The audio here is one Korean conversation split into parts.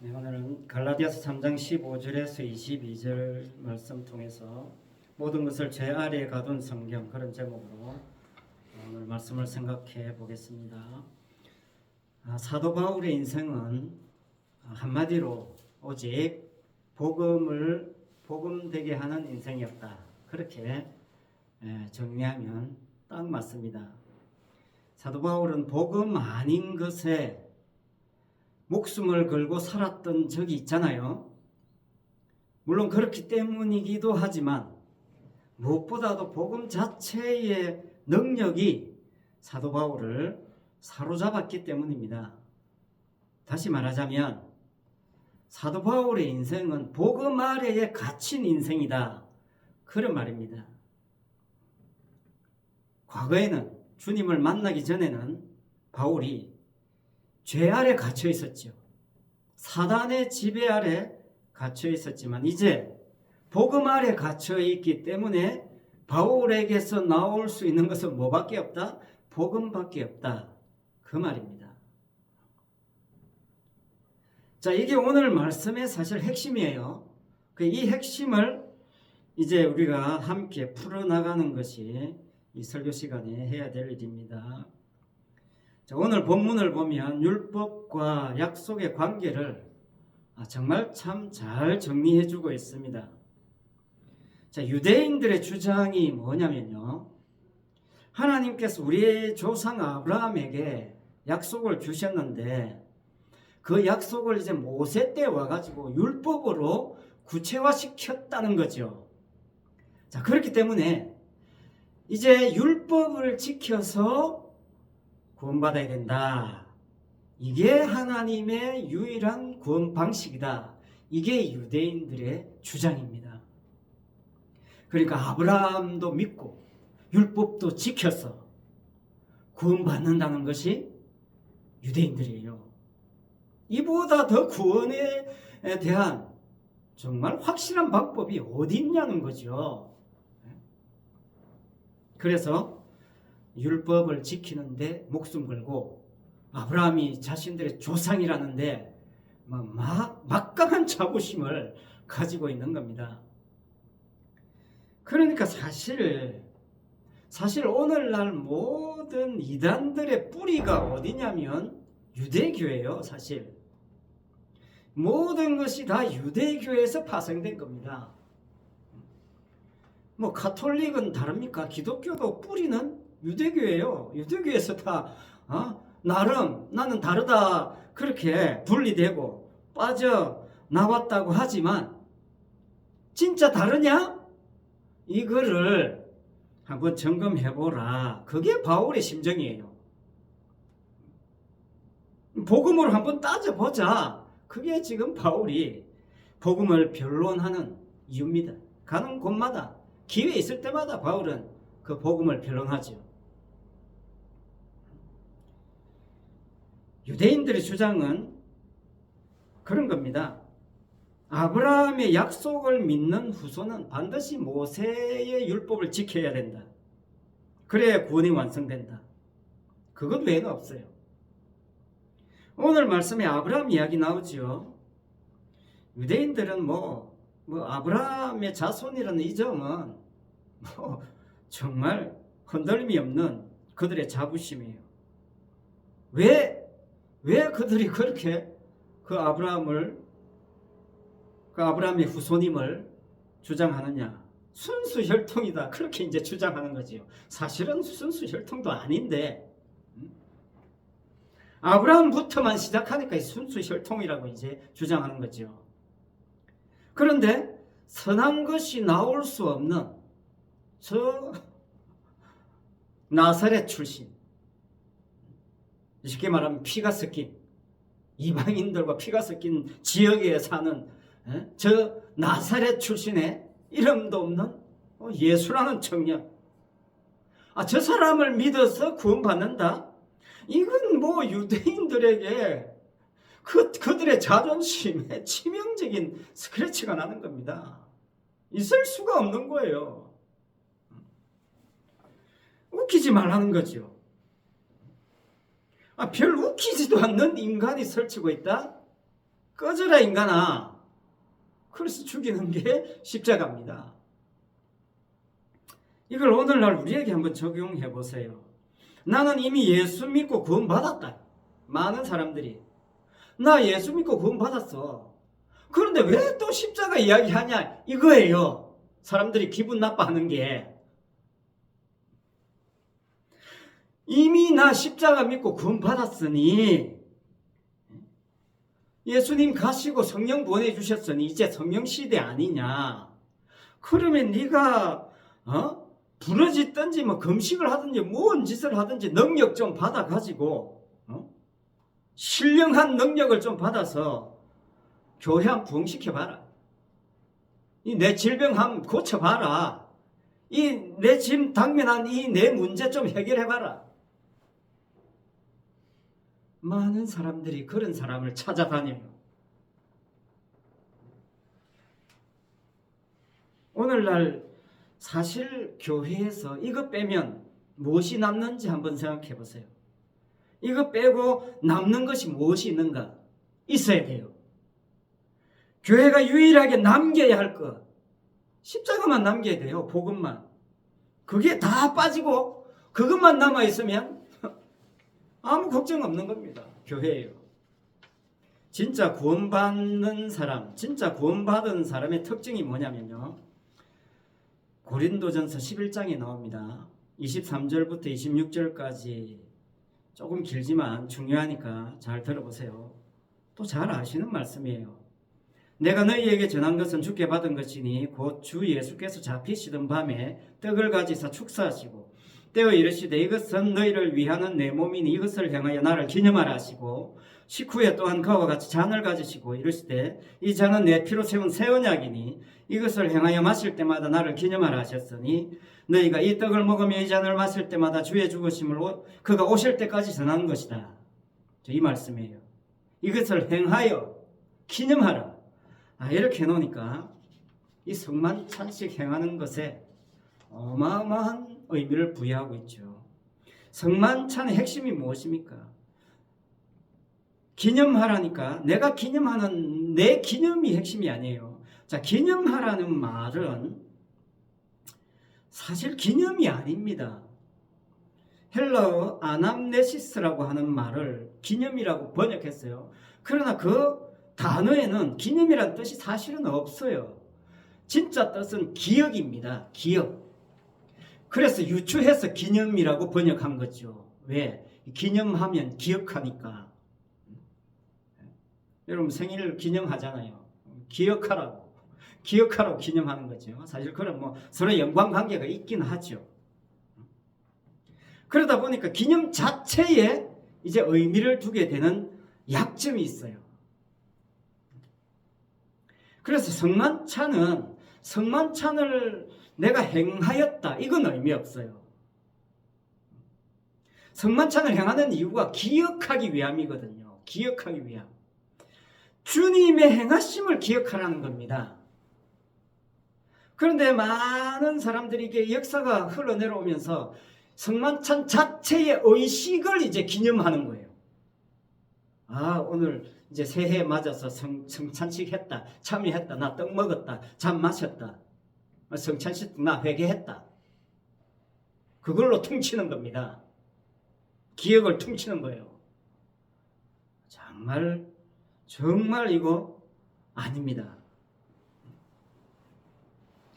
네, 오늘은 갈라디아서 3장 15절에서 22절 말씀 통해서 모든 것을 죄 아래에 가둔 성경, 그런 제목으로 오늘 말씀을 생각해 보겠습니다. 사도 바울의 인생은 한마디로 오직 복음되게 하는 인생이었다, 그렇게 정리하면 딱 맞습니다. 사도 바울은 복음 아닌 것에 목숨을 걸고 살았던 적이 있잖아요. 물론 그렇기 때문이기도 하지만 무엇보다도 복음 자체의 능력이 사도 바울을 사로잡았기 때문입니다. 다시 말하자면 사도 바울의 인생은 복음 아래에 갇힌 인생이다, 그런 말입니다. 과거에는, 주님을 만나기 전에는 바울이 죄 아래 갇혀 있었죠. 사단의 지배 아래 갇혀 있었지만 이제 복음 아래 갇혀 있기 때문에 바울에게서 나올 수 있는 것은 뭐밖에 없다? 복음밖에 없다, 그 말입니다. 자, 이게 오늘 말씀의 사실 핵심이에요. 이 핵심을 이제 우리가 함께 풀어나가는 것이 이 설교 시간에 해야 될 일입니다. 자, 오늘 본문을 보면 율법과 약속의 관계를 정말 참 잘 정리해 주고 있습니다. 자, 유대인들의 주장이 뭐냐면요, 하나님께서 우리의 조상 아브라함에게 약속을 주셨는데 그 약속을 이제 모세 때 와가지고 율법으로 구체화시켰다는 거죠. 자, 그렇기 때문에 이제 율법을 지켜서 구원받아야 된다, 이게 하나님의 유일한 구원 방식이다, 이게 유대인들의 주장입니다. 그러니까 아브라함도 믿고 율법도 지켜서 구원받는다는 것이 유대인들이에요. 이보다 더 구원에 대한 정말 확실한 방법이 어디 있냐는 거죠. 그래서 율법을 지키는데 목숨 걸고 아브라함이 자신들의 조상이라는데 막강한 자부심을 가지고 있는 겁니다. 그러니까 사실 오늘날 모든 이단들의 뿌리가 어디냐면 유대교예요. 사실 모든 것이 다 유대교에서 파생된 겁니다. 가톨릭은 다릅니까? 기독교도 뿌리는 유대교예요. 유대교에서 다 나름 나는 다르다 그렇게 분리되고 빠져 나왔다고 하지만 진짜 다르냐? 이거를 한번 점검해보라, 그게 바울의 심정이에요. 복음으로 한번 따져보자, 그게 지금 바울이 복음을 변론하는 이유입니다. 가는 곳마다 기회 있을 때마다 바울은 그 복음을 변론하죠. 유대인들의 주장은 그런 겁니다. 아브라함의 약속을 믿는 후손은 반드시 모세의 율법을 지켜야 된다, 그래야 구원이 완성된다, 그것 외에는 없어요. 오늘 말씀에 아브라함 이야기 나오죠. 유대인들은 아브라함의 자손이라는 이 점은 정말 흔들림이 없는 그들의 자부심이에요. 왜 그들이 그렇게 그 아브라함의 후손임을 주장하느냐? 순수 혈통이다, 그렇게 이제 주장하는 거지요. 사실은 순수 혈통도 아닌데 아브라함부터만 시작하니까 순수 혈통이라고 이제 주장하는 거죠. 그런데 선한 것이 나올 수 없는 저 나사렛 출신, 쉽게 말하면 피가 섞인, 이방인들과 피가 섞인 지역에 사는 저 나사렛 출신의 이름도 없는 예수라는 청년, 저 사람을 믿어서 구원받는다? 이건 유대인들에게 그들의 자존심에 치명적인 스크래치가 나는 겁니다. 있을 수가 없는 거예요. 웃기지 말라는 거죠. 별 웃기지도 않는 인간이 설치고 있다? 꺼져라 인간아. 그래서 죽이는 게 십자가입니다. 이걸 오늘날 우리에게 한번 적용해 보세요. 나는 이미 예수 믿고 구원 받았다. 많은 사람들이 나 예수 믿고 구원 받았어. 그런데 왜 또 십자가 이야기하냐 이거예요. 사람들이 기분 나빠하는 게 이미 나 십자가 믿고 구원 받았으니 예수님 가시고 성령 보내주셨으니 이제 성령 시대 아니냐. 그러면 네가 부러지든지 뭐 금식을 하든지 뭔 짓을 하든지 능력 좀 받아가지고 신령한 능력을 좀 받아서 교회 한 부흥시켜봐라. 이 내 질병 한 고쳐봐라. 이 내 지금 당면한 이 내 문제 좀 해결해봐라. 많은 사람들이 그런 사람을 찾아다녀요. 오늘날 사실 교회에서 이거 빼면 무엇이 남는지 한번 생각해 보세요. 이거 빼고 남는 것이 무엇이 있는가? 있어야 돼요. 교회가 유일하게 남겨야 할 것, 십자가만 남겨야 돼요. 복음만. 그게 다 빠지고 그것만 남아있으면 아무 걱정 없는 겁니다. 교회예요. 진짜 구원받는 사람, 진짜 구원받은 사람의 특징이 뭐냐면요. 고린도전서 11장에 나옵니다. 23절부터 26절까지 조금 길지만 중요하니까 잘 들어보세요. 또 잘 아시는 말씀이에요. 내가 너희에게 전한 것은 주께 받은 것이니 곧 주 예수께서 잡히시던 밤에 떡을 가지사 축사하시고 떼어 이르시되 이것은 너희를 위하는 내 몸이니 이것을 향하여 나를 기념하라 하시고 식후에 또한 그와 같이 잔을 가지시고 이르시되 이 잔은 내 피로 세운 새 언약이니 이것을 행하여 마실 때마다 나를 기념하라 하셨으니 너희가 이 떡을 먹으며 이 잔을 마실 때마다 주의 죽으심을 그가 오실 때까지 전하는 것이다. 이 말씀이에요. 이것을 행하여 기념하라. 이렇게 해놓으니까 이 성만찬식 행하는 것에 어마어마한 의미를 부여하고 있죠. 성만찬의 핵심이 무엇입니까? 기념하라니까 내가 기념하는 내 기념이 핵심이 아니에요. 자, 기념하라는 말은 사실 기념이 아닙니다. 헬라어 아남네시스라고 하는 말을 기념이라고 번역했어요. 그러나 그 단어에는 기념이라는 뜻이 사실은 없어요. 진짜 뜻은 기억입니다. 기억. 그래서 유추해서 기념이라고 번역한 거죠. 왜? 기념하면 기억하니까. 여러분 생일 기념하잖아요. 기억하라고. 기억하라고 기념하는 거죠. 사실 그런 뭐 서로 연관관계가 있긴 하죠. 그러다 보니까 기념 자체에 이제 의미를 두게 되는 약점이 있어요. 그래서 성만찬을 내가 행하였다. 이건 의미 없어요. 성만찬을 행하는 이유가 기억하기 위함이거든요. 기억하기 위함. 주님의 행하심을 기억하라는 겁니다. 그런데 많은 사람들이 이게 역사가 흘러내려오면서 성만찬 자체의 의식을 이제 기념하는 거예요. 오늘 이제 새해 맞아서 성찬식 했다. 참여했다. 나 떡 먹었다. 잠 마셨다. 성찬식 나 회개했다. 그걸로 퉁치는 겁니다. 기억을 퉁치는 거예요. 정말 이거 아닙니다.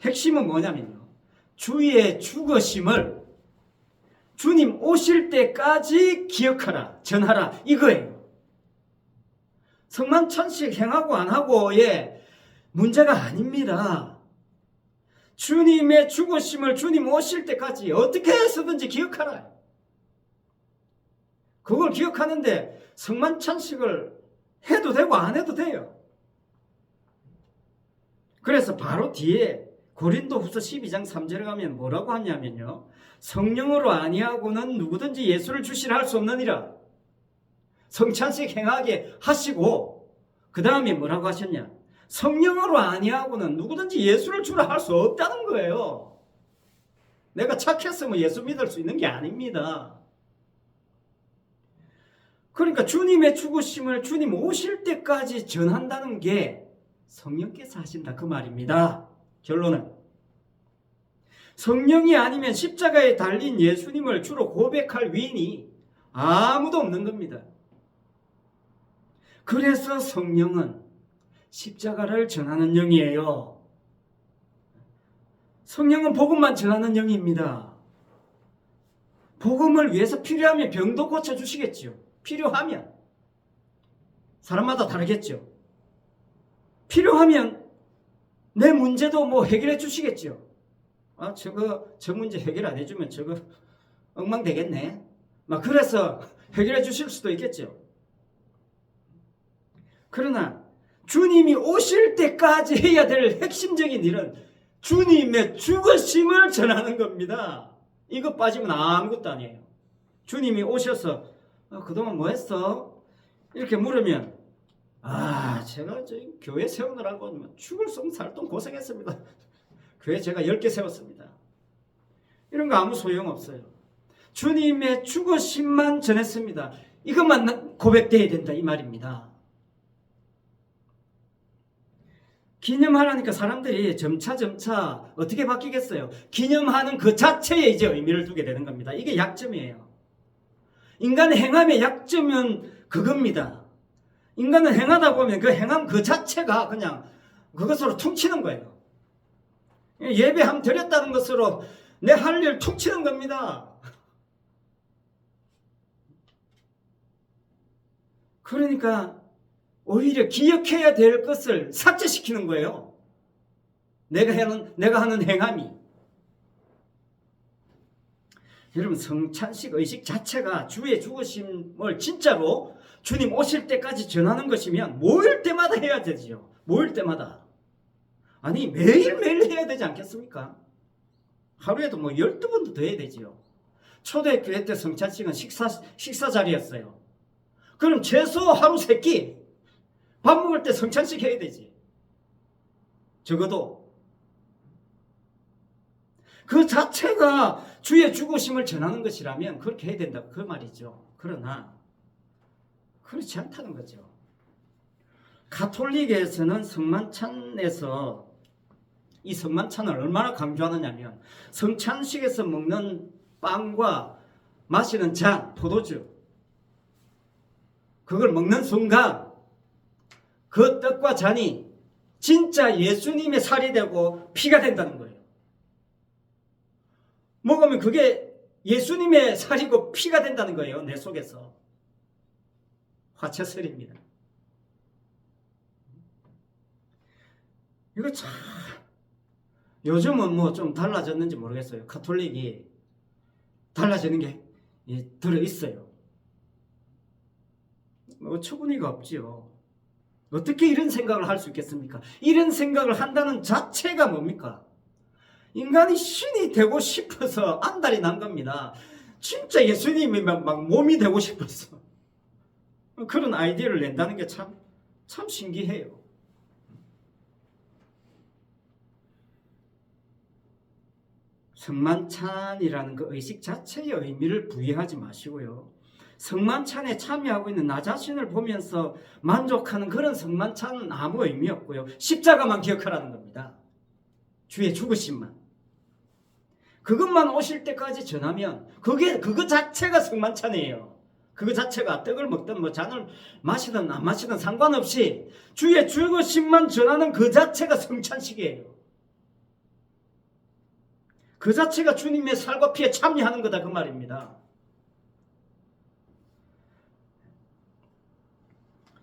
핵심은 뭐냐면요. 주의 죽으심을 주님 오실 때까지 기억하라. 전하라. 이거예요. 성만찬식 행하고 안 하고의 문제가 아닙니다. 주님의 죽으심을 주님 오실 때까지 어떻게 해서든지 기억하라. 그걸 기억하는데 성만찬식을 해도 되고 안 해도 돼요. 그래서 바로 뒤에 고린도후서 12장 3절에 가면 뭐라고 하냐면요. 성령으로 아니하고는 누구든지 예수를 주시라 할 수 없느니라. 성찬식 행하게 하시고 그 다음에 뭐라고 하셨냐. 성령으로 아니하고는 누구든지 예수를 주라 할 수 없다는 거예요. 내가 착했으면 예수 믿을 수 있는 게 아닙니다. 그러니까 주님의 죽으심을 주님 오실 때까지 전한다는 게 성령께서 하신다 그 말입니다. 결론은 성령이 아니면 십자가에 달린 예수님을 주로 고백할 위인이 아무도 없는 겁니다. 그래서 성령은 십자가를 전하는 영이에요. 성령은 복음만 전하는 영입니다. 복음을 위해서 필요하면 병도 고쳐주시겠죠. 필요하면. 사람마다 다르겠죠. 필요하면 내 문제도 뭐 해결해 주시겠죠. 저 문제 해결 안 해주면 저거 엉망되겠네. 그래서 해결해 주실 수도 있겠죠. 그러나 주님이 오실 때까지 해야 될 핵심적인 일은 주님의 죽으심을 전하는 겁니다. 이거 빠지면 아무것도 아니에요. 주님이 오셔서 그동안 뭐 했어? 이렇게 물으면 제가 저 교회 세우느라고 죽을 sống 살동 고생했습니다. 교회 제가 10개 세웠습니다. 이런 거 아무 소용없어요. 주님의 죽으심만 전했습니다. 이것만 고백돼야 된다 이 말입니다. 기념하라니까 사람들이 점차 어떻게 바뀌겠어요? 기념하는 그 자체에 이제 의미를 두게 되는 겁니다. 이게 약점이에요. 인간의 행함의 약점은 그겁니다. 인간은 행하다 보면 그 행함 그 자체가 그냥 그것으로 퉁치는 거예요. 예배함 드렸다는 것으로 내 할 일 퉁치는 겁니다. 그러니까 오히려 기억해야 될 것을 삭제시키는 거예요. 내가 하는 행함이. 여러분 성찬식 의식 자체가 주의 죽으심을 진짜로 주님 오실 때까지 전하는 것이면 모일 때마다 해야 되지요. 모일 때마다. 아니 매일매일 해야 되지 않겠습니까? 하루에도 12번도 더 해야 되지요. 초대교회 때 성찬식은 식사 자리였어요. 그럼 최소 하루 3끼 밥 먹을 때 성찬식 해야 되지. 적어도. 그 자체가 주의 죽으심을 전하는 것이라면 그렇게 해야 된다 그 말이죠. 그러나 그렇지 않다는 거죠. 가톨릭에서는 성만찬에서 이 성만찬을 얼마나 강조하느냐면 성찬식에서 먹는 빵과 마시는 잔, 포도주 그걸 먹는 순간 그 떡과 잔이 진짜 예수님의 살이 되고 피가 된다는 거예요. 먹으면 그게 예수님의 살이고 피가 된다는 거예요. 내 속에서. 화채설입니다. 이거 참 요즘은 좀 달라졌는지 모르겠어요. 가톨릭이 달라지는 게 들어있어요. 어처구니가 없지요. 어떻게 이런 생각을 할 수 있겠습니까? 이런 생각을 한다는 자체가 뭡니까? 인간이 신이 되고 싶어서 안달이 난 겁니다. 진짜 예수님이 막 몸이 되고 싶었어. 그런 아이디어를 낸다는 게 참 신기해요. 성만찬이라는 그 의식 자체의 의미를 부여하지 마시고요. 성만찬에 참여하고 있는 나 자신을 보면서 만족하는 그런 성만찬은 아무 의미 없고요. 십자가만 기억하라는 겁니다. 주의 죽으심만. 그것만 오실 때까지 전하면 그거 자체가 성만찬이에요. 그거 자체가 떡을 먹든 잔을 마시든 안 마시든 상관없이 주의 죽으심만 전하는 그 자체가 성찬식이에요. 그 자체가 주님의 살과 피에 참여하는 거다 그 말입니다.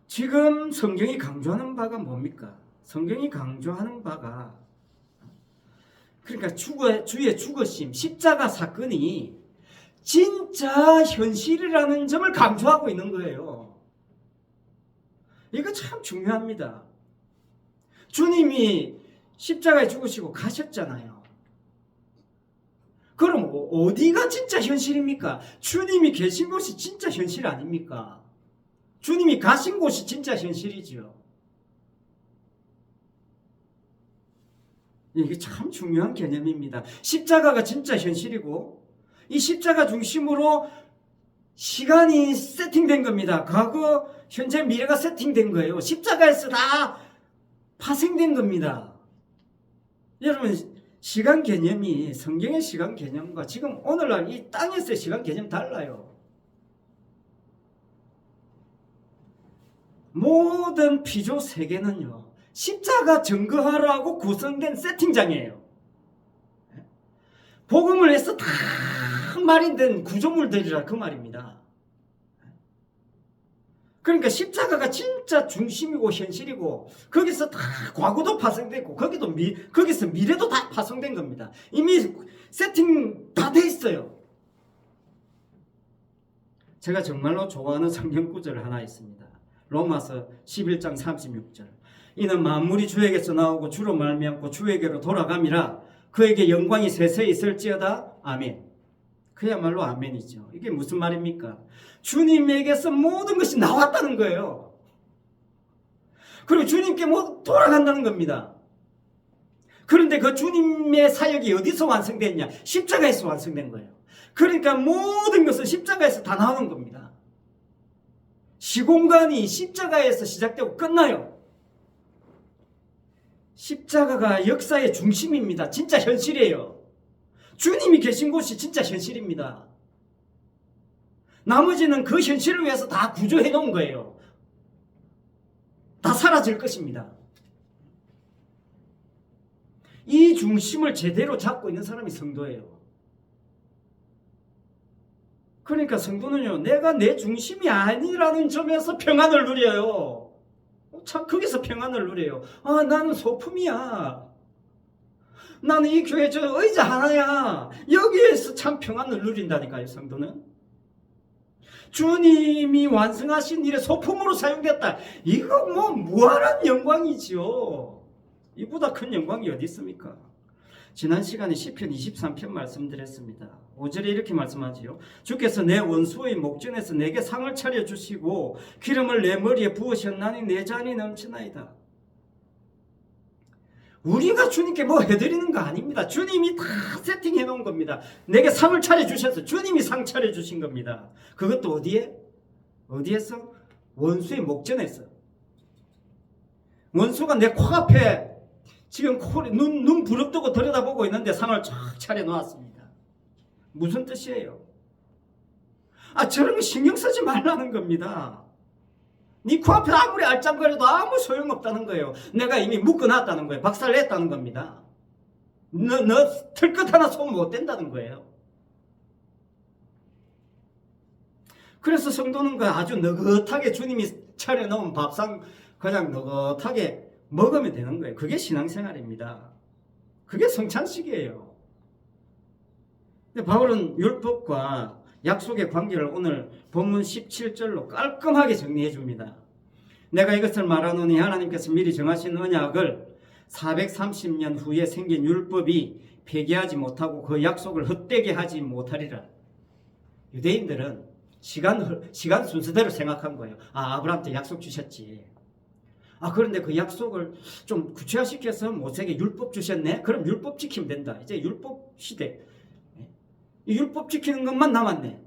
지금 성경이 강조하는 바가 뭡니까? 성경이 강조하는 바가 그러니까 주의 죽으심, 십자가 사건이 진짜 현실이라는 점을 강조하고 있는 거예요. 이거 참 중요합니다. 주님이 십자가에 죽으시고 가셨잖아요. 그럼 어디가 진짜 현실입니까? 주님이 계신 곳이 진짜 현실 아닙니까? 주님이 가신 곳이 진짜 현실이죠. 이게 참 중요한 개념입니다. 십자가가 진짜 현실이고 이 십자가 중심으로 시간이 세팅된 겁니다. 과거, 현재, 미래가 세팅된 거예요. 십자가에서 다 파생된 겁니다. 여러분, 시간 개념이 성경의 시간 개념과 지금 오늘날 이 땅에서의 시간 개념 달라요. 모든 피조 세계는요, 십자가 증거하라고 구성된 세팅장이에요. 복음을 해서 다 마련된 구조물들이라 그 말입니다. 그러니까 십자가가 진짜 중심이고 현실이고, 거기서 다 과거도 파생됐고, 거기서 미래도 다 파생된 겁니다. 이미 세팅 다 돼 있어요. 제가 정말로 좋아하는 성경 구절 하나 있습니다. 로마서 11장 36절. 이는 만물이 주에게서 나오고 주로 말미암고 주에게로 돌아감이라 그에게 영광이 세세히 있을지어다. 아멘. 그야말로 아멘이죠. 이게 무슨 말입니까? 주님에게서 모든 것이 나왔다는 거예요. 그리고 주님께 돌아간다는 겁니다. 그런데 그 주님의 사역이 어디서 완성됐냐? 십자가에서 완성된 거예요. 그러니까 모든 것은 십자가에서 다 나오는 겁니다. 시공간이 십자가에서 시작되고 끝나요. 십자가가 역사의 중심입니다. 진짜 현실이에요. 주님이 계신 곳이 진짜 현실입니다. 나머지는 그 현실을 위해서 다 구조해 놓은 거예요. 다 사라질 것입니다. 이 중심을 제대로 잡고 있는 사람이 성도예요. 그러니까 성도는요, 내가 내 중심이 아니라는 점에서 평안을 누려요. 참 거기서 평안을 누려요. 아, 나는 소품이야. 나는 이 교회 저 의자 하나야. 여기에서 참 평안을 누린다니까요, 성도는. 주님이 완성하신 일에 소품으로 사용됐다. 이거 무한한 영광이지요. 이보다 큰 영광이 어디 있습니까? 지난 시간에 시편 23편 말씀드렸습니다. 5절에 이렇게 말씀하지요. 주께서 내 원수의 목전에서 내게 상을 차려주시고 기름을 내 머리에 부으셨나니 내 잔이 넘치나이다. 우리가 주님께 뭐 해드리는 거 아닙니다. 주님이 다 세팅해 놓은 겁니다. 내게 상을 차려주셔서 주님이 상 차려주신 겁니다. 그것도 어디에? 어디에서? 원수의 목전에서. 원수가 내 코앞에 지금 눈 부릅뜨고 들여다보고 있는데 상을 쫙 차려놓았습니다. 무슨 뜻이에요? 저런 거 신경 쓰지 말라는 겁니다. 네 코앞에 아무리 알짱거려도 아무 소용없다는 거예요. 내가 이미 묶어놨다는 거예요. 박살냈다는 겁니다. 너 털끝 하나 손 못 댄다는 거예요. 그래서 성도는 아주 느긋하게 주님이 차려놓은 밥상 그냥 느긋하게 먹으면 되는 거예요. 그게 신앙생활입니다. 그게 성찬식이에요. 근데 바울은 율법과 약속의 관계를 오늘 본문 17절로 깔끔하게 정리해 줍니다. 내가 이것을 말하노니 하나님께서 미리 정하신 언약을 430년 후에 생긴 율법이 폐기하지 못하고 그 약속을 헛되게 하지 못하리라. 유대인들은 시간 순서대로 생각한 거예요. 아브라함한테 약속 주셨지. 그런데 그 약속을 좀 구체화시켜서 모세에게 율법 주셨네? 그럼 율법 지키면 된다. 이제 율법 시대. 이 율법 지키는 것만 남았네.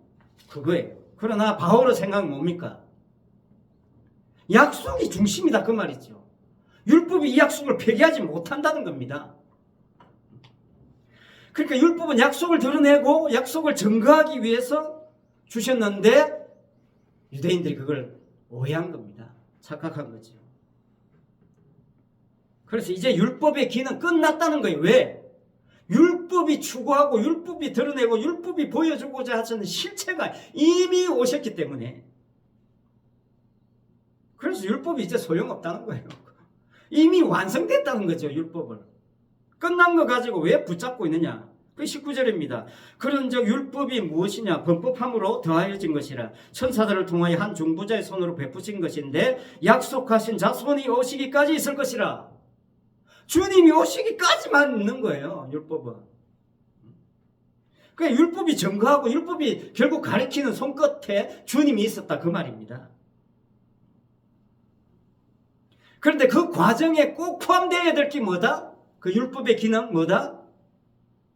그거예요. 그러나 바울의 생각은 뭡니까? 약속이 중심이다 그 말이죠. 율법이 이 약속을 폐기하지 못한다는 겁니다. 그러니까 율법은 약속을 드러내고 약속을 증거하기 위해서 주셨는데 유대인들이 그걸 오해한 겁니다. 착각한 거죠. 그래서 이제 율법의 기는 끝났다는 거예요. 왜? 율법이 추구하고 율법이 드러내고 율법이 보여주고자 하시는 실체가 이미 오셨기 때문에. 그래서 율법이 이제 소용없다는 거예요. 이미 완성됐다는 거죠. 율법을. 끝난 거 가지고 왜 붙잡고 있느냐. 그 19절입니다. 그런즉 율법이 무엇이냐. 범법함으로 더하여진 것이라. 천사들을 통하여 한 중보자의 손으로 베푸신 것인데 약속하신 자손이 오시기까지 있을 것이라. 주님이 오시기까지만 있는 거예요. 율법은. 그러니까 율법이 증거하고 율법이 결국 가리키는 손끝에 주님이 있었다 그 말입니다. 그런데 그 과정에 꼭 포함되어야 될 게 뭐다? 그 율법의 기능 뭐다?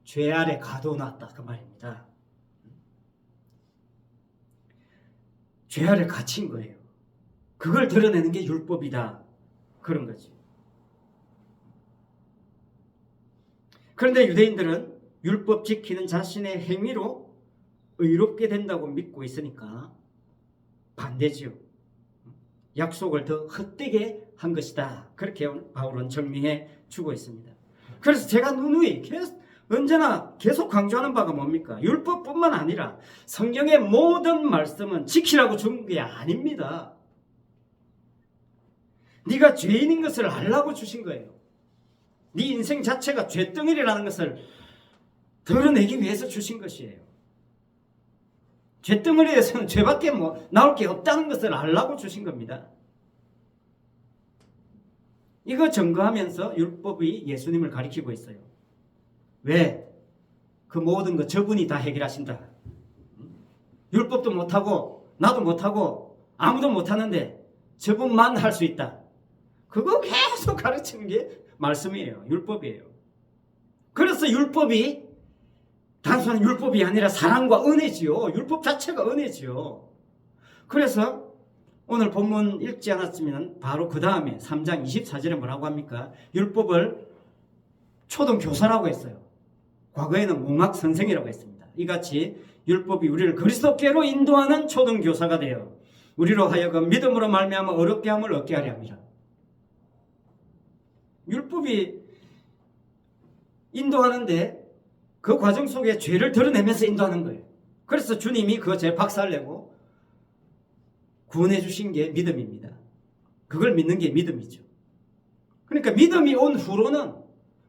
죄 아래 가둬놨다 그 말입니다. 죄 아래 갇힌 거예요. 그걸 드러내는 게 율법이다. 그런 거지. 그런데 유대인들은 율법 지키는 자신의 행위로 의롭게 된다고 믿고 있으니까 반대지요. 약속을 더 헛되게 한 것이다. 그렇게 바울은 정리해 주고 있습니다. 그래서 제가 누누이 언제나 계속 강조하는 바가 뭡니까? 율법뿐만 아니라 성경의 모든 말씀은 지키라고 준 게 아닙니다. 네가 죄인인 것을 알라고 주신 거예요. 네 인생 자체가 죄덩어리라는 것을 드러내기 위해서 주신 것이에요. 죄덩어리에서는 죄밖에 나올 게 없다는 것을 알라고 주신 겁니다. 이거 증거하면서 율법이 예수님을 가리키고 있어요. 왜? 그 모든 거 저분이 다 해결하신다. 율법도 못하고 나도 못하고 아무도 못하는데 저분만 할 수 있다. 그거 계속 가르치는 게 말씀이에요. 율법이에요. 그래서 율법이 단순한 율법이 아니라 사랑과 은혜지요. 율법 자체가 은혜지요. 그래서 오늘 본문 읽지 않았으면 바로 그 다음에 3장 24절에 뭐라고 합니까? 율법을 초등교사라고 했어요. 과거에는 몽학선생이라고 했습니다. 이같이 율법이 우리를 그리스도께로 인도하는 초등교사가 되어 우리로 하여금 믿음으로 말미암아 어렵게 함을 얻게 하려 합니다. 율법이 인도하는데 그 과정 속에 죄를 드러내면서 인도하는 거예요. 그래서 주님이 그 죄 박살내고 구원해 주신 게 믿음입니다. 그걸 믿는 게 믿음이죠. 그러니까 믿음이 온 후로는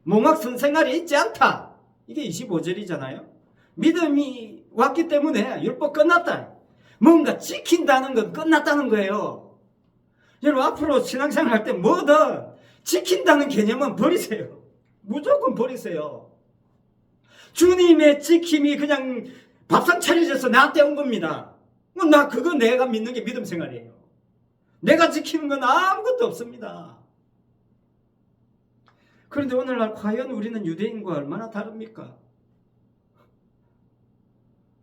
몽학선생활이 있지 않다. 이게 25절이잖아요. 믿음이 왔기 때문에 율법 끝났다. 뭔가 지킨다는 건 끝났다는 거예요. 여러분 앞으로 신앙생활 할 때 뭐든 지킨다는 개념은 버리세요. 무조건 버리세요. 주님의 지킴이 그냥 밥상 차려져서 나한테 온 겁니다. 나 그거 내가 믿는 게 믿음 생활이에요. 내가 지키는 건 아무것도 없습니다. 그런데 오늘날 과연 우리는 유대인과 얼마나 다릅니까?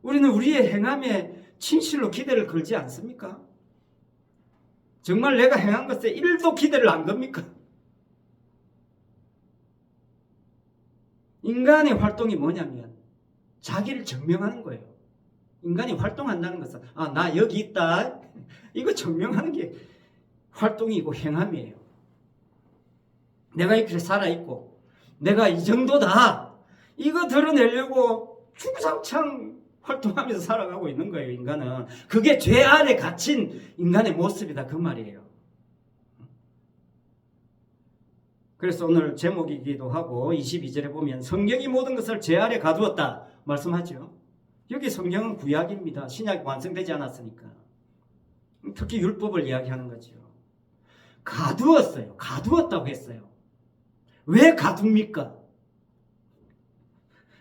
우리는 우리의 행함에 진실로 기대를 걸지 않습니까? 정말 내가 행한 것에 1도 기대를 안 겁니까? 인간의 활동이 뭐냐면 자기를 증명하는 거예요. 인간이 활동한다는 것은 나 여기 있다. 이거 증명하는 게 활동이고 행함이에요. 내가 이렇게 살아있고 내가 이 정도다. 이거 드러내려고 주구장창 활동하면서 살아가고 있는 거예요. 인간은. 그게 죄 아래 갇힌 인간의 모습이다. 그 말이에요. 그래서 오늘 제목이기도 하고 22절에 보면 성경이 모든 것을 죄 아래 가두었다 말씀하죠. 여기 성경은 구약입니다. 신약이 완성되지 않았으니까. 특히 율법을 이야기하는 거죠. 가두었어요. 가두었다고 했어요. 왜 가둡니까?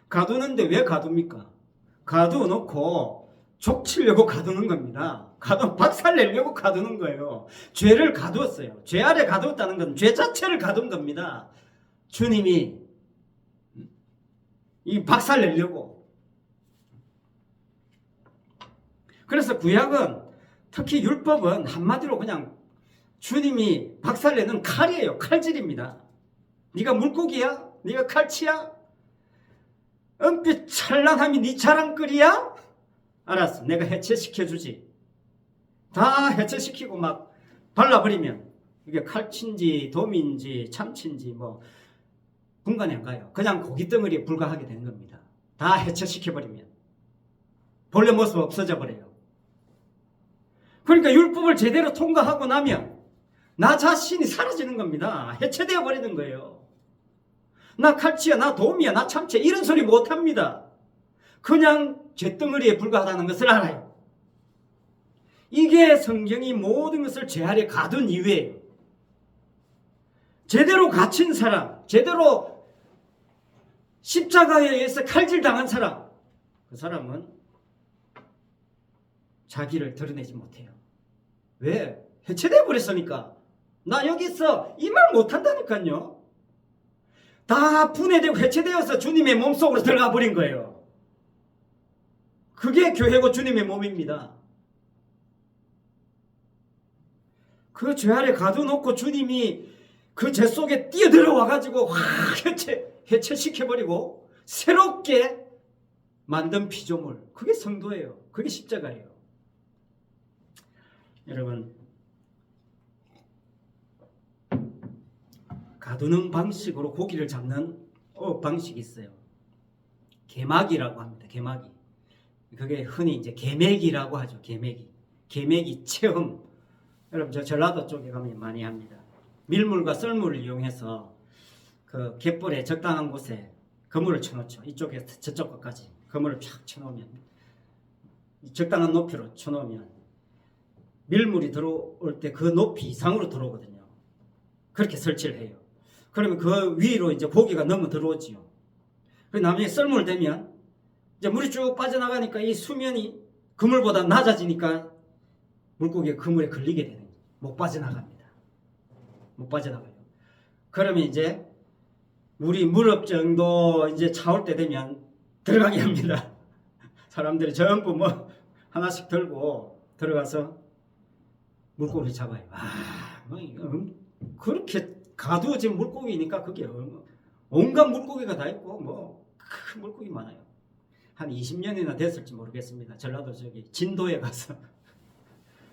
가두는데 왜 가둡니까? 가두어놓고 족치려고 가두는 겁니다. 박살내려고 가두는 거예요. 죄를 가두었어요. 죄 아래 가두었다는 건 죄 자체를 가둔 겁니다. 주님이 이 박살내려고. 그래서 구약은 특히 율법은 한마디로 그냥 주님이 박살내는 칼이에요. 칼질입니다. 네가 물고기야? 네가 칼치야? 은빛 찬란함이 네 자랑거리야? 알았어. 내가 해체시켜주지. 다 해체시키고 막 발라버리면 이게 칼치인지 돔인지 참치인지 분간이 안 가요. 그냥 고깃덩어리에 불과하게 되는 겁니다. 다 해체시켜버리면 본래 모습 없어져 버려요. 그러니까 율법을 제대로 통과하고 나면 나 자신이 사라지는 겁니다. 해체되어 버리는 거예요. 나 칼치야, 나 돔이야, 나 참치야 이런 소리 못합니다. 그냥 쇳덩어리에 불과하다는 것을 알아요. 이게 성경이 모든 것을 죄 아래 가둔 이유예요. 제대로 갇힌 사람, 제대로 십자가에 의해서 칼질당한 사람, 그 사람은 자기를 드러내지 못해요. 왜? 해체되어 버렸으니까. 나 여기 있어. 이 말 못한다니까요. 다 분해되고 해체되어서 주님의 몸속으로 들어가 버린 거예요. 그게 교회고 주님의 몸입니다. 그 죄 아래 가둬놓고 주님이 그 죄 속에 뛰어들어와가지고 해체시켜버리고 새롭게 만든 피조물, 그게 성도예요. 그게 십자가예요. 여러분, 가두는 방식으로 고기를 잡는 방식이 있어요. 개막이라고 합니다. 개막이. 그게 흔히 이제 개맥이라고 하죠. 개맥이 체험. 여러분, 저 전라도 쪽에 가면 많이 합니다. 밀물과 썰물을 이용해서 그 갯벌에 적당한 곳에 그물을 쳐놓죠. 이쪽에서 저쪽 끝까지 그물을 쫙 쳐놓으면, 적당한 높이로 쳐놓으면 밀물이 들어올 때 그 높이 이상으로 들어오거든요. 그렇게 설치를 해요. 그러면 그 위로 이제 고기가 넘어 들어오지요. 그 나중에 썰물 되면 이제 물이 쭉 빠져나가니까 이 수면이 그물보다 낮아지니까 물고기가 그물에 걸리게 되는 거예요. 못 빠져나갑니다. 못 빠져나가요. 그러면 이제 물이 무릎 정도 이제 차올 때 되면 들어가게 합니다. 사람들이 전부 뭐 하나씩 들고 들어가서 물고기 잡아요. 그렇게 가두어진 물고기니까 그게 온갖 물고기가 다 있고 뭐 큰 물고기 많아요. 한 20년이나 됐을지 모르겠습니다. 전라도 저기 진도에 가서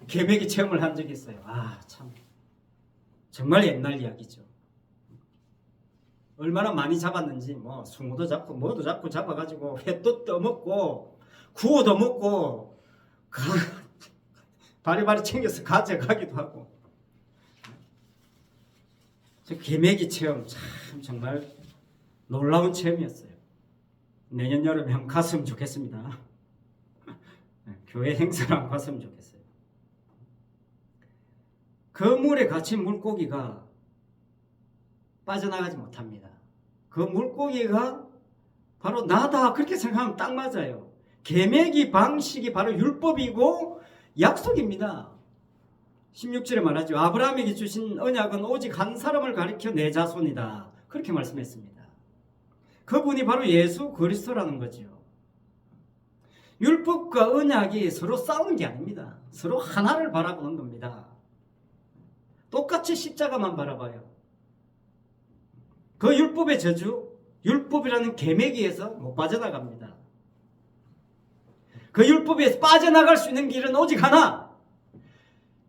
개미기 체험을 한 적이 있어요. 참 정말 옛날 이야기죠. 얼마나 많이 잡았는지 뭐 숭어도 잡고 뭐도 잡고 잡아가지고 회도 떠먹고 구워도 먹고 바리바리 챙겨서 가져가기도 하고. 저 개미기 체험 참 정말 놀라운 체험이었어요. 내년 여름에 한번 갔으면 좋겠습니다. 교회 행사를 한번 갔으면 좋겠어요. 그 물에 갇힌 물고기가 빠져나가지 못합니다. 그 물고기가 바로 나다, 그렇게 생각하면 딱 맞아요. 계매기 방식이 바로 율법이고 약속입니다. 16절에 말하죠. 아브라함에게 주신 언약은 오직 한 사람을 가리켜 내 자손이다, 그렇게 말씀했습니다. 그분이 바로 예수 그리스도라는 거죠. 율법과 언약이 서로 싸우는 게 아닙니다. 서로 하나를 바라보는 겁니다. 똑같이 십자가만 바라봐요. 그 율법의 저주, 율법이라는 계매기에서 못 빠져나갑니다. 그 율법에서 빠져나갈 수 있는 길은 오직 하나,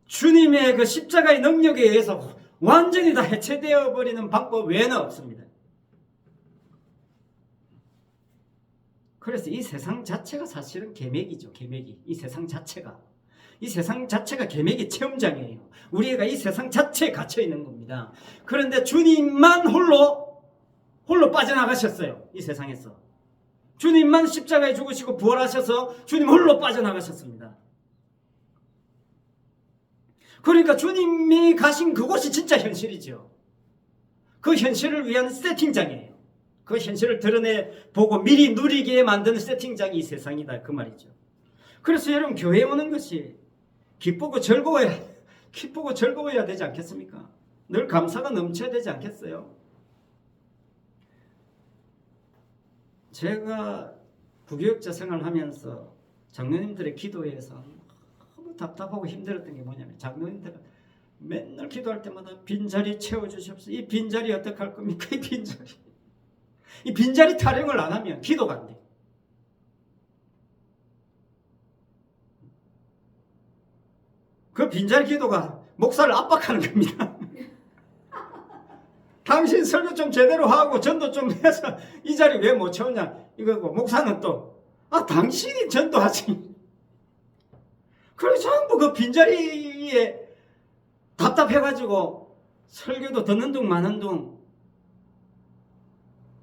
주님의 그 십자가의 능력에 의해서 완전히 다 해체되어 버리는 방법 외에는 없습니다. 그래서 이 세상 자체가 사실은 계매기죠. 계매기. 이 세상 자체가 계매기 체험장이에요. 우리가 이 세상 자체에 갇혀 있는 겁니다. 그런데 주님만 홀로 빠져나가셨어요. 이 세상에서 주님만 십자가에 죽으시고 부활하셔서 주님 홀로 빠져나가셨습니다. 그러니까 주님이 가신 그곳이 진짜 현실이죠. 그 현실을 위한 세팅장이에요. 그 현실을 드러내보고 미리 누리게 만드는 세팅장이 이 세상이다, 그 말이죠. 그래서 여러분, 교회에 오는 것이 기쁘고 즐거워야 되지 않겠습니까? 늘 감사가 넘쳐야 되지 않겠어요? 제가 부교육자 생활하면서 장로님들의 기도에서 너무 답답하고 힘들었던 게 뭐냐면, 장로님들은 맨날 기도할 때마다 빈자리 채워주시옵소서. 이 빈자리 어떻게 할 겁니까? 이 빈자리 타령을 안 하면 기도가 안 돼. 그 빈자리 기도가 목사를 압박하는 겁니다. 당신 설교 좀 제대로 하고 전도 좀 해서 이 자리 왜 못 채우냐 이거고, 목사는 또 당신이 전도하지. 그래서 전부 그 빈자리에 답답해가지고 설교도 듣는 둥 마는 둥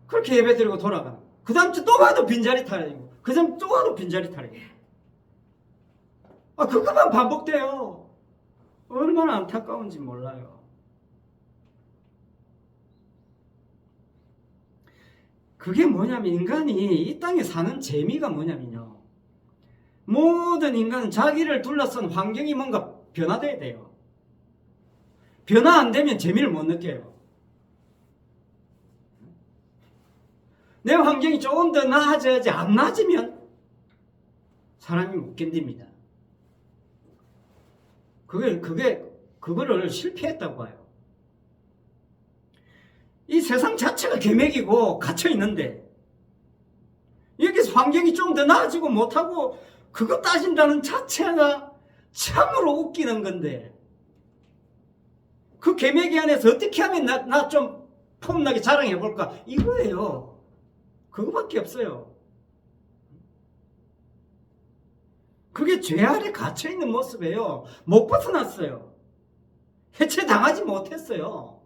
그렇게 예배드리고 돌아가는. 그 다음 주 또 가도 빈자리 타령이고, 그 다음 또 가도 빈자리 타령이고. 그것만 반복돼요. 얼마나 안타까운지 몰라요. 그게 뭐냐면, 인간이 이 땅에 사는 재미가 뭐냐면요, 모든 인간은 자기를 둘러싼 환경이 뭔가 변화돼야 돼요. 변화 안 되면 재미를 못 느껴요. 내 환경이 조금 더 나아져야지, 안 나아지면 사람이 못 견딥니다. 그게 그거를 실패했다고 봐요. 이 세상 자체가 계맥이고 갇혀 있는데 여기서 환경이 좀 더 나아지고 못하고 그거 따진다는 자체가 참으로 웃기는 건데 그 계맥이 안에서 어떻게 하면 나 좀 폼나게 자랑해 볼까 이거예요. 그거밖에 없어요. 그게 죄 아래 갇혀 있는 모습이에요. 못 벗어났어요. 해체당하지 못했어요.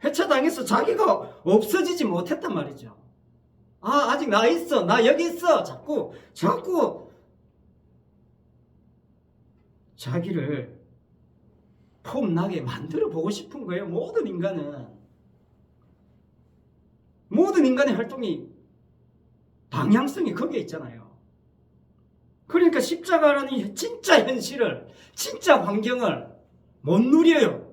해체당해서 자기가 없어지지 못했단 말이죠. 아직 나 있어. 나 여기 있어. 자꾸 자기를 폼나게 만들어 보고 싶은 거예요. 모든 인간의 활동이 방향성이 거기에 있잖아요. 그러니까 십자가라는 진짜 현실을, 진짜 환경을 못 누려요.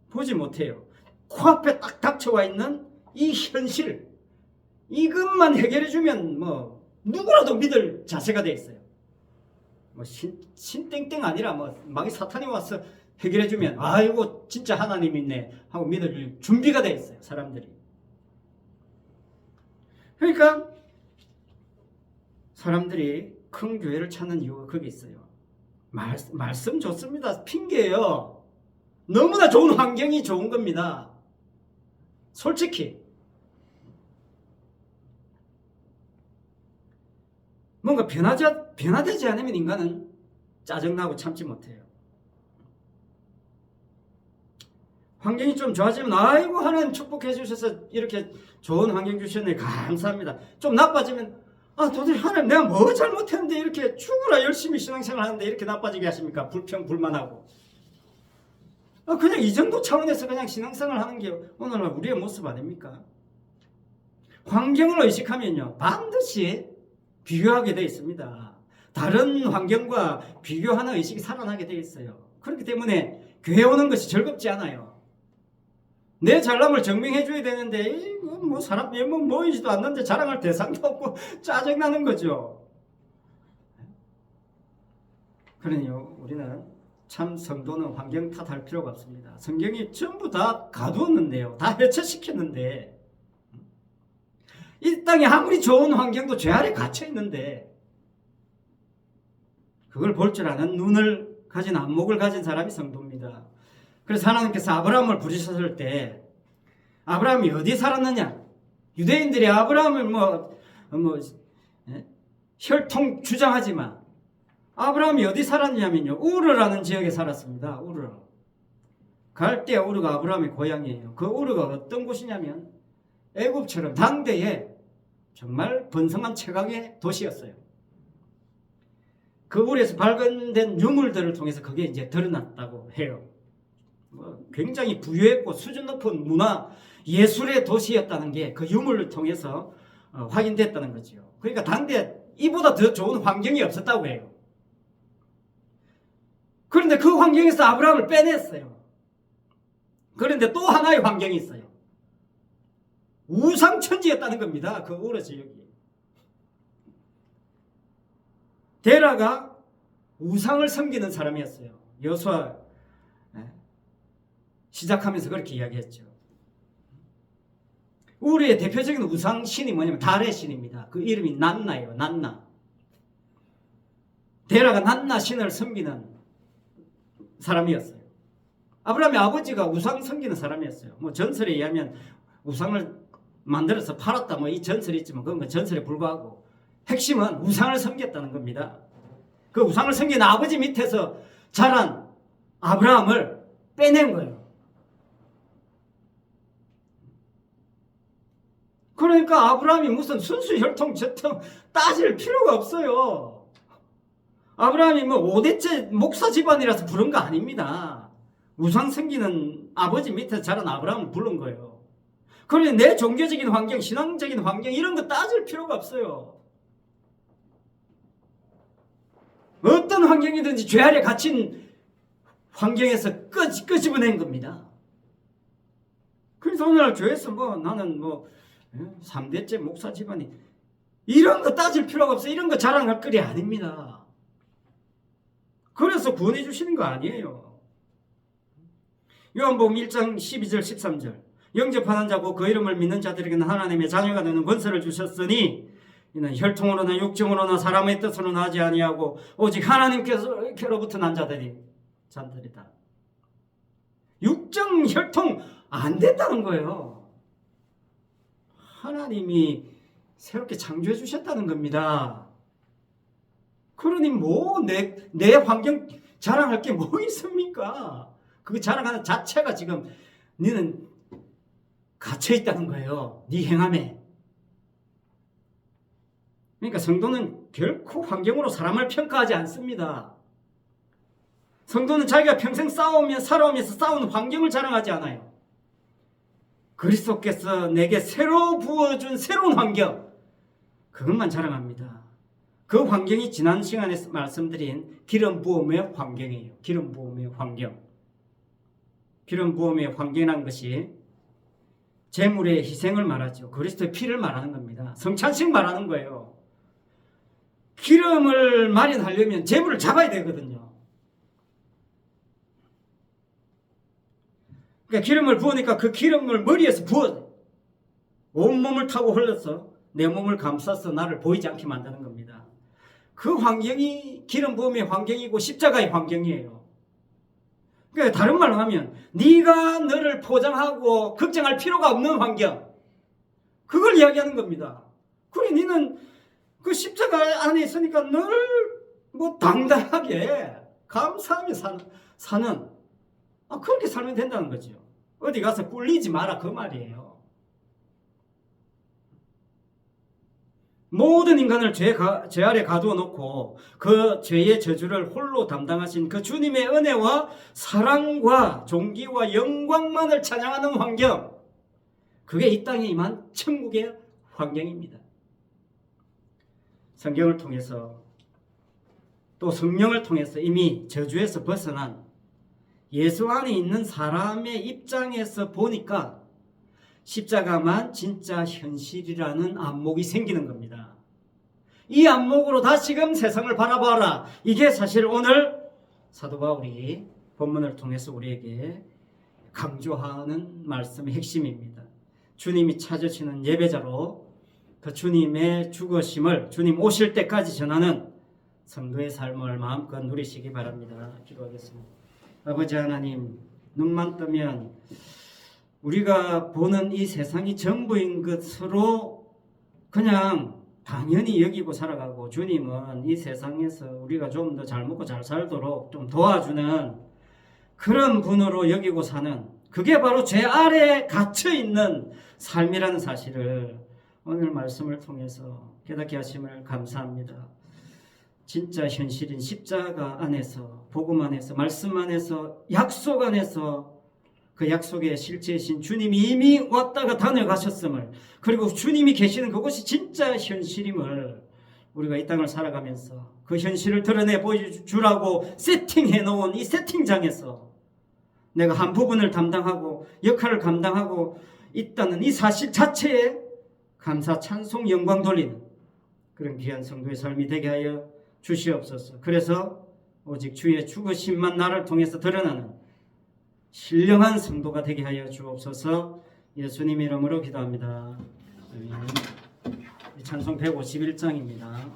보지 못해요. 코앞에 딱 닥쳐와 있는 이 현실, 이것만 해결해주면 뭐 누구라도 믿을 자세가 돼 있어요. 뭐 신땡땡 아니라 뭐 마귀 사탄이 와서 해결해주면 아이고 진짜 하나님 있네 하고 믿을 준비가 돼 있어요. 사람들이. 그러니까 사람들이 큰 교회를 찾는 이유가 거기 있어요. 말씀 좋습니다. 핑계예요. 너무나 좋은 환경이 좋은 겁니다. 솔직히 뭔가 변화되지 않으면 인간은 짜증나고 참지 못해요. 환경이 좀 좋아지면 아이고 하나님 축복해 주셔서 이렇게 좋은 환경 주셨네 감사합니다. 좀 나빠지면 도대체 하나님 내가 뭐 잘못했는데 이렇게 죽으라 열심히 신앙생활 하는데 이렇게 나빠지게 하십니까? 불평불만하고 그냥 이 정도 차원에서 그냥 신앙생활 하는 게 오늘날 우리의 모습 아닙니까? 환경을 의식하면요 반드시 비교하게 되어 있습니다. 다른 환경과 비교하는 의식이 살아나게 되어 있어요. 그렇기 때문에 교회 오는 것이 즐겁지 않아요. 내 잘남을 증명해 줘야 되는데 이거 뭐 사람 모이지도 않는데 자랑할 대상도 없고 짜증나는 거죠. 그러니요 우리는 참 성도는 환경 탓할 필요가 없습니다. 성경이 전부 다 가두었는데요. 다 해체시켰는데 이 땅에 아무리 좋은 환경도 죄 아래 갇혀 있는데 그걸 볼 줄 아는 눈을 가진 안목을 가진 사람이 성도입니다. 그래서 하나님께서 아브라함을 부르셨을 때 아브라함이 어디 살았느냐? 유대인들이 아브라함을 혈통 주장하지만 아브라함이 어디 살았냐면요 우르라는 지역에 살았습니다. 우르. 갈대아 우르가 아브라함의 고향이에요. 그 우르가 어떤 곳이냐면 애굽처럼 당대에 정말 번성한 최강의 도시였어요. 그 우르에서 발견된 유물들을 통해서 그게 이제 드러났다고 해요. 굉장히 부유했고 수준 높은 문화 예술의 도시였다는 게 그 유물을 통해서 확인됐다는 거죠. 그러니까 당대 이보다 더 좋은 환경이 없었다고 해요. 그런데 그 환경에서 아브라함을 빼냈어요. 그런데 또 하나의 환경이 있어요. 우상천지였다는 겁니다. 그 우르 지역이. 데라가 우상을 섬기는 사람이었어요. 여호수아 시작하면서 그렇게 이야기했죠. 우리의 대표적인 우상신이 뭐냐면 달의 신입니다. 그 이름이 난나예요. 난나. 데라가 난나 신을 섬기는 사람이었어요. 아브라함의 아버지가 우상 섬기는 사람이었어요. 뭐 전설에 의하면 우상을 만들어서 팔았다 뭐 이 전설이 있지만 그건 전설에 불과하고 핵심은 우상을 섬겼다는 겁니다. 그 우상을 섬기는 아버지 밑에서 자란 아브라함을 빼낸 거예요. 그러니까 아브라함이 무슨 순수 혈통 저통 따질 필요가 없어요. 아브라함이 뭐 5대째 목사 집안이라서 부른 거 아닙니다. 우상 섬기는 아버지 밑에서 자란 아브라함을 부른 거예요. 그러니 내 종교적인 환경, 신앙적인 환경 이런 거 따질 필요가 없어요. 어떤 환경이든지 죄 아래 갇힌 환경에서 끄집어낸 겁니다. 그래서 오늘날 교회에서 나는 3대째 목사 집안이 이런 거 따질 필요가 없어요. 이런 거 자랑할 거리 아닙니다. 그래서 구원해 주시는 거 아니에요. 요한복음 1장 12절 13절 영접하는 자고 그 이름을 믿는 자들에게는 하나님의 자녀가 되는 권세를 주셨으니 이는 혈통으로나 육정으로나 사람의 뜻으로는 하지 아니하고 오직 하나님께로부터 난 자들이다. 육정 혈통 안 됐다는 거예요. 하나님이 새롭게 창조해 주셨다는 겁니다. 그러니 뭐 내 환경 자랑할 게 뭐 있습니까? 그 자랑하는 자체가 지금 너는 갇혀 있다는 거예요. 네 행함에. 그러니까 성도는 결코 환경으로 사람을 평가하지 않습니다. 성도는 자기가 평생 살아오면서 싸우는 환경을 자랑하지 않아요. 그리스도께서 내게 새로 부어준 새로운 환경, 그것만 자랑합니다. 그 환경이 지난 시간에 말씀드린 기름 부음의 환경이에요. 기름 부음의 환경. 기름 부음의 환경이란 것이 제물의 희생을 말하죠. 그리스도의 피를 말하는 겁니다. 성찬식 말하는 거예요. 기름을 마련하려면 제물을 잡아야 되거든요. 그러니까 기름을 부으니까 그 기름을 머리에서 부어 온몸을 타고 흘러서 내 몸을 감싸서 나를 보이지 않게 만드는 겁니다. 그 환경이 기름 부음의 환경이고 십자가의 환경이에요. 그러니까 다른 말로 하면 네가 너를 포장하고 걱정할 필요가 없는 환경, 그걸 이야기하는 겁니다. 그래 너는 그 십자가 안에 있으니까 늘 뭐 당당하게 감사하며 사는 그렇게 살면 된다는 거죠. 어디 가서 꿀리지 마라 그 말이에요. 모든 인간을 죄 아래 가두어 놓고 그 죄의 저주를 홀로 담당하신 그 주님의 은혜와 사랑과 존귀와 영광만을 찬양하는 환경, 그게 이 땅에 임한 천국의 환경입니다. 성경을 통해서 또 성령을 통해서 이미 저주에서 벗어난 예수 안에 있는 사람의 입장에서 보니까 십자가만 진짜 현실이라는 안목이 생기는 겁니다. 이 안목으로 다시금 세상을 바라봐라. 이게 사실 오늘 사도 바울이 본문을 통해서 우리에게 강조하는 말씀의 핵심입니다. 주님이 찾으시는 예배자로 그 주님의 죽으심을 주님 오실 때까지 전하는 성도의 삶을 마음껏 누리시기 바랍니다. 기도하겠습니다. 아버지 하나님, 눈만 뜨면 우리가 보는 이 세상이 전부인 것으로 그냥 당연히 여기고 살아가고, 주님은 이 세상에서 우리가 좀 더 잘 먹고 잘 살도록 좀 도와주는 그런 분으로 여기고 사는, 그게 바로 죄 아래에 갇혀있는 삶이라는 사실을 오늘 말씀을 통해서 깨닫게 하심을 감사합니다. 진짜 현실인 십자가 안에서, 복음 안에서, 말씀 안에서, 약속 안에서 그 약속의 실체이신 주님이 이미 왔다가 다녀가셨음을, 그리고 주님이 계시는 그곳이 진짜 현실임을 우리가 이 땅을 살아가면서 그 현실을 드러내 보여주라고 세팅해 놓은 이 세팅장에서 내가 한 부분을 담당하고 역할을 감당하고 있다는 이 사실 자체에 감사, 찬송, 영광 돌리는 그런 귀한 성도의 삶이 되게 하여 주시옵소서. 그래서 오직 주의 죽으심만 나를 통해서 드러나는 신령한 성도가 되게 하여 주옵소서. 예수님 이름으로 기도합니다. 찬송 151장입니다.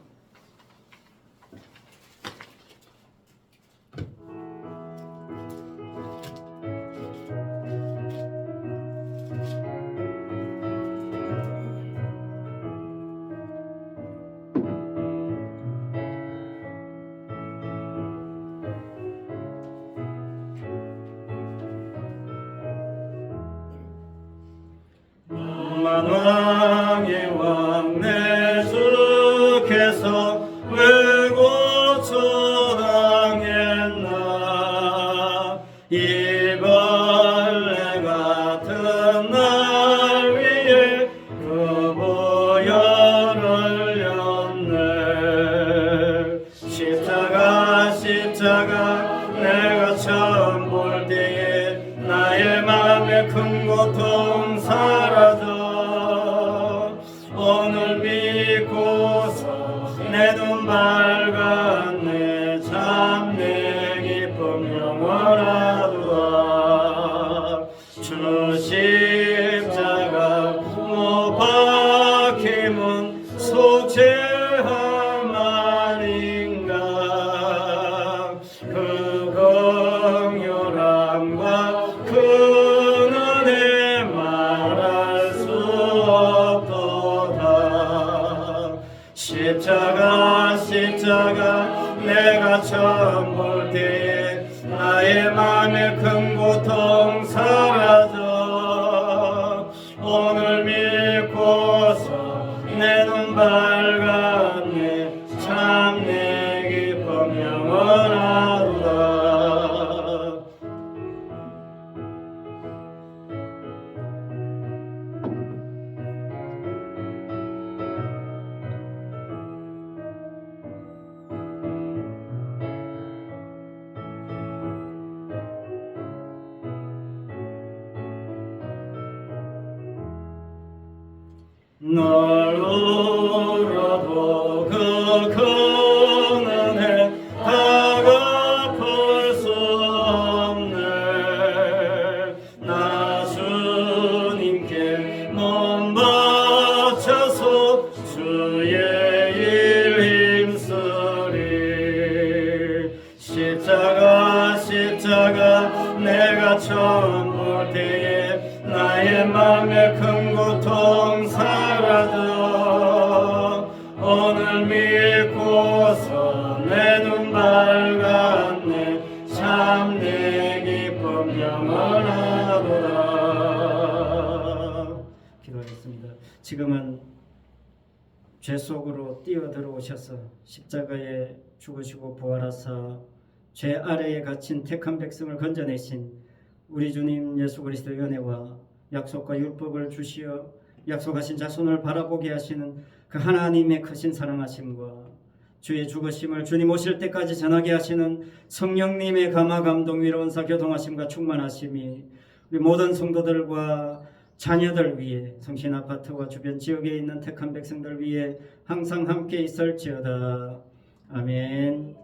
만왕의 왕 내 주께서 왜 고초당했나, 이 벌레 같은 날 위에 그 보혈을 흘렸네. 십자가 내가 처음 볼 때에 나의 맘에 큰 고통 사라져. 오늘 믿고서 내 눈 밝았네. 참 내 주 십자가 못 박힘은 속죄함 아닌가. 그 긍휼함과 그 은혜 말할 수 없도다. 십자가 내가 처음 볼 때에 나의 맘에 큰 고통 사라져. 오늘 믿고서 내 눈 밝았네. 참 내 기쁨 영원하도다. 널 울어도 그 큰 은혜 다 갚을 수 없네. 나 주님께 몸 바쳐서 주의 일 힘쓰리. 십자가 내가 처음 볼 때에 나의 맘에 큰 고통 사라져. 오늘 믿고서 내 눈 밝았네. 참 내 기쁨 영원하도다. 기도하겠습니다. 지금은 죄 속으로 뛰어들어오셔서 십자가에 죽으시고 부활하사 죄 아래에 갇힌 택한 백성을 건져내신 우리 주님 예수 그리스도의 은혜와 약속과 율법을 주시어 약속하신 자손을 바라보게 하시는 그 하나님의 크신 사랑하심과 주의 죽으심을 주님 오실 때까지 전하게 하시는 성령님의 감화 감동 위로 은사 교통하심과 충만하심이 우리 모든 성도들과 자녀들 위해 성신 아파트와 주변 지역에 있는 택한 백성들 위해 항상 함께 있을지어다. 아멘.